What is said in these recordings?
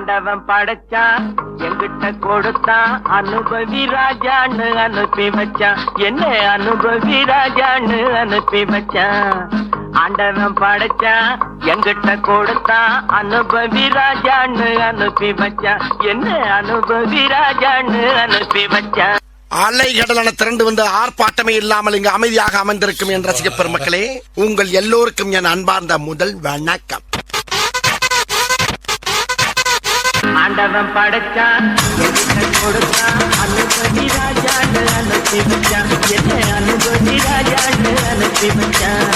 ஆண்டவன் படைச்சான் எங்கிட்ட கொடுத்தான் அனுபவி ராஜான்னு அனுப்பி வச்சான் என்ன அனுபவி ராஜான்னு அனுப்பி வச்சான் ஆண்டவன் படைச்சான் எங்கிட்ட கொடுத்தான் அனுபவி ராஜான்னு அனுப்பி வச்சான் என்ன அனுபவி ராஜான்னு அனுப்பி வச்சான். அலை கடலான திரண்டு வந்து ஆர்ப்பாட்டமே இல்லாமல் இங்கு அமைதியாக அமர்ந்திருக்கும் என் ரசிக பெருமக்களே, உங்கள் எல்லோருக்கும் என் அன்பார்ந்த முதல் வணக்கம். ஆண்டவன் படைச்சான் எங்கிட்ட கொடுத்தான் அனுபவி ராஜான்னு அனுப்பி வச்சான் என்ன அனுபவி ராஜான்னு அனுப்பி வச்சான்.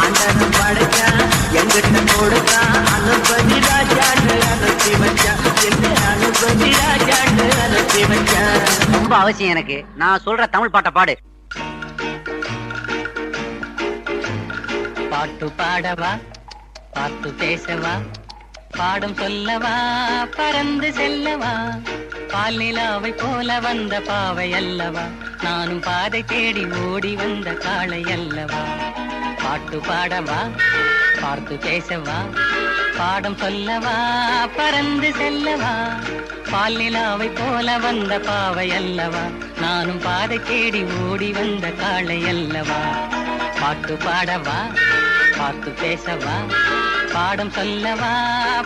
ஆண்டவன் படைச்சான் எங்கிட்ட கொடுத்தான் அனுபவி ராஜான்னு அனுப்பி வச்சான் என்ன அனுபவி ராஜான்னு அனுப்பி வச்சான். ரொம்ப அவசியம் எனக்கு. நான் சொல்ற தமிழ் பாட்டை பாடு. பாட்டு பாடவா, பாட்டு பேசவா, பாடம் சொல்லவா, பறந்து செல்லவா, பால் நிலாவை போல வந்த பாவை அல்லவா, நானும் பாதை தேடி ஓடி வந்த காளை அல்லவா. பாட்டு பாடவா, பார்த்து பேசவா, பாடம் சொல்லவா, பறந்து செல்லவா, பால் நிலாவை போல வந்த பாவை அல்லவா, நானும் பாதை தேடி ஓடி வந்த காளை அல்லவா. பாட்டு பாடவா, பார்த்து பேசவா, பாடம் சொல்லவா,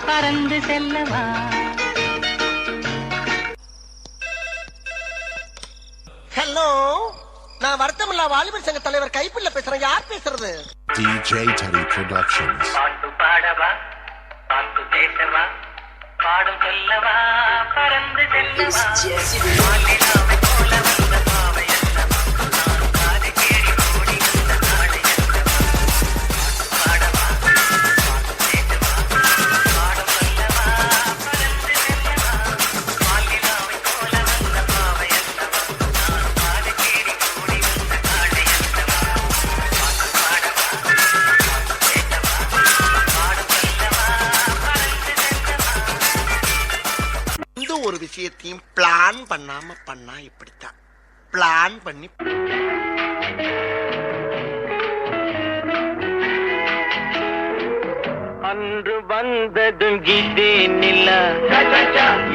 பறந்து செல்லவா. ஹலோ, நான் வருத்தமில்லா வாலிபர் சங்க தலைவர் கைப்பிள்ள பேசுறேன். யார் பேசுறது? DJ Teddy Productions. பாட்டு பாடவா, பாட்டு பேசவா, பாடம் சொல்லவா, பறந்து செல்லவா, பால் நிலாவை போல வந்த பாவை அல்லவா, நானும் பாதை தேடி ஓடி வந்த காளை அல்லவா. பாடவா, பாட்டு பேசவா, பாடம் சொல்லவா, பறந்து செல்லவா, பால் நிலாவை போல வந்த பாவை அல்லவா, நானும் பாதை தேடி ஓடி வந்த காளை அல்லவா. பாட்டு பாடவா, பாட்டு பேசவா, பாடம் சொல்லவா, பறந்து செல்லவா. இந்த ஒரு விஷயத்தையும் பிளான் பண்ணாம பண்ணா இப்படித்தான். பிளான் பண்ணி அன்று வந்ததும் இதே நிலா,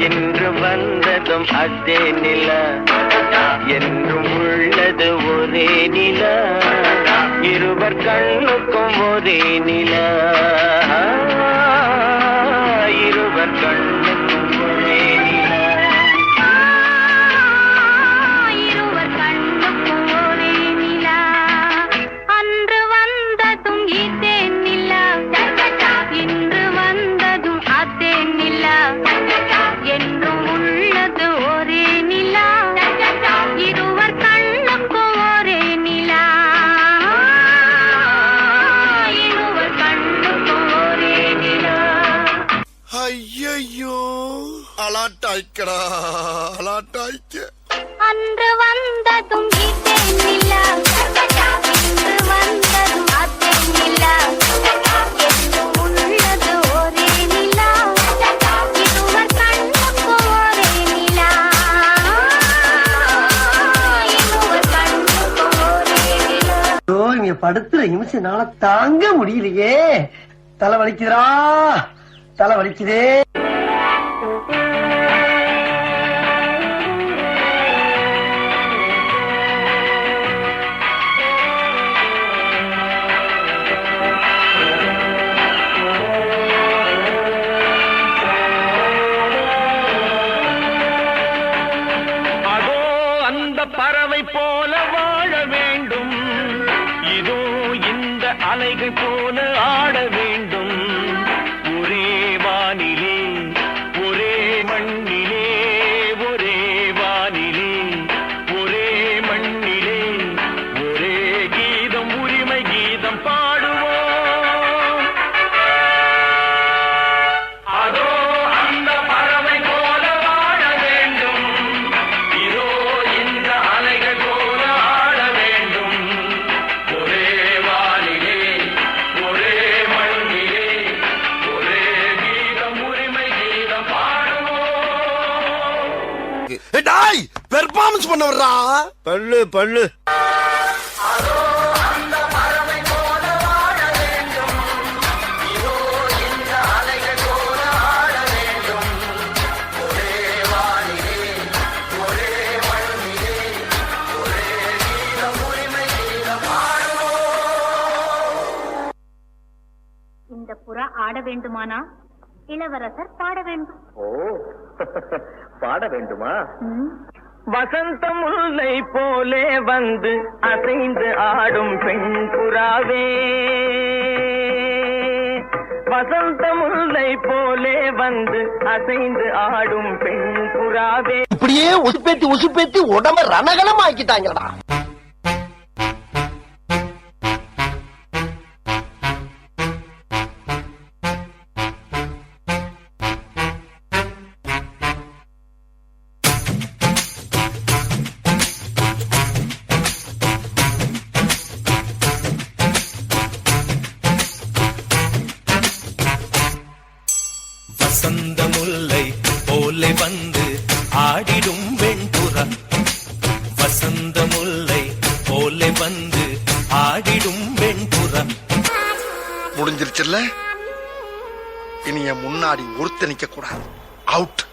என்று வந்ததும் அதே நிலா, என்றும் உள்ளது ஒரே நிலா, இருவர் கண்ணுக்கும் ஒரே நிலா, இருவர் கண்ணுக்கும் ஒரே நிலா, இருவர் கண்ணுக்கும் ஒரே நிலா. அன்று வந்ததும் இதே நிலா, இன்று வந்ததும் அதே நிலா, என்றும் உள்ளது ஒரே நிலா, இருவர் கண்ணுக்கும் ஒரே நிலா, இருவர் கண்ணுக்கும் ஒரே நிலா. ஐயோ அலாட்டாய்க்கடா, அலாட்டாய்க்க. அன்று வந்ததும் இதே நிலா, இன்று வந்ததும் அதே நிலா, என்றும் உள்ளது ஒரே நிலா, இருவர் கண்ணுக்கும் ஒரே நிலா, இருவர் கண்ணுக்கும் ஒரே நிலா. இங்க படுத்துற நிமிஷம்னால தாங்க முடியலையே. தலை வலிக்குதுடா, தலை வலிக்குதே. அதோ அந்த பறவை போல வாழ வேண்டும், இதோ இந்த அலைகள் போல ஆட வேண்டும், ஒரே வானிலே ஒரே மண்ணிலே, ஒரே வானிலே ஒரே மண்ணிலே, ஒரே கீதம் உரிமை கீதம் பாடுவோம். அதோ அந்த பறவை போல வாழ வேண்டும், இதோ இந்த அலைகள் போல ஆட வேண்டும், ஒரே வானிலே ஒரே மண்ணிலே, ஒரே கீதம் உரிமை கீதம் பாடுவோம். டாய் பெர்ஃபார்மன்ஸ் பண்ண வர்றா. பல்லு பல்லு. இந்த புறா ஆட வேண்டுமானா இளவரசர் பாட வேண்டும். ஓ பாட வேண்டுமா? வசந்த முல்லை போலே வந்து அசைந்து ஆடும் பெண் புறாவே, வசந்த முல்லை போலே வந்து அசைந்து ஆடும் பெண் புறாவே. இப்படியே உசுப்பேத்தி உடம்ப ரணகலம் ஆக்கிட்டாங்கடா. வசந்த முல்லை போலே வந்து ஆடிடும் வெண்புறா, வசந்த முல்லை போலே வந்து ஆடிடும் வெண்புறா. முடிஞ்சிருச்சுல்ல? இனி என் முன்னாடி ஒருத்த நிக்க கூடாது. அவுட்.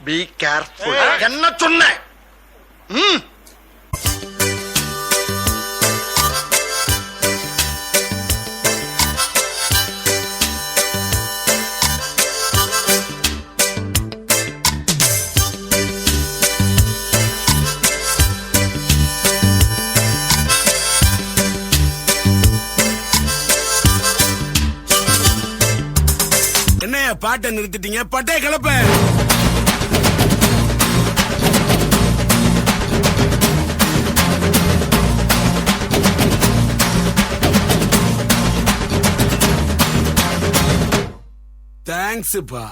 Be careful. என்ன சொன்ன? என்ன பாட்டை நிறுத்திட்டீங்க? பட்டே கிளப்ப. தேங்க்ஸ்ப்பா.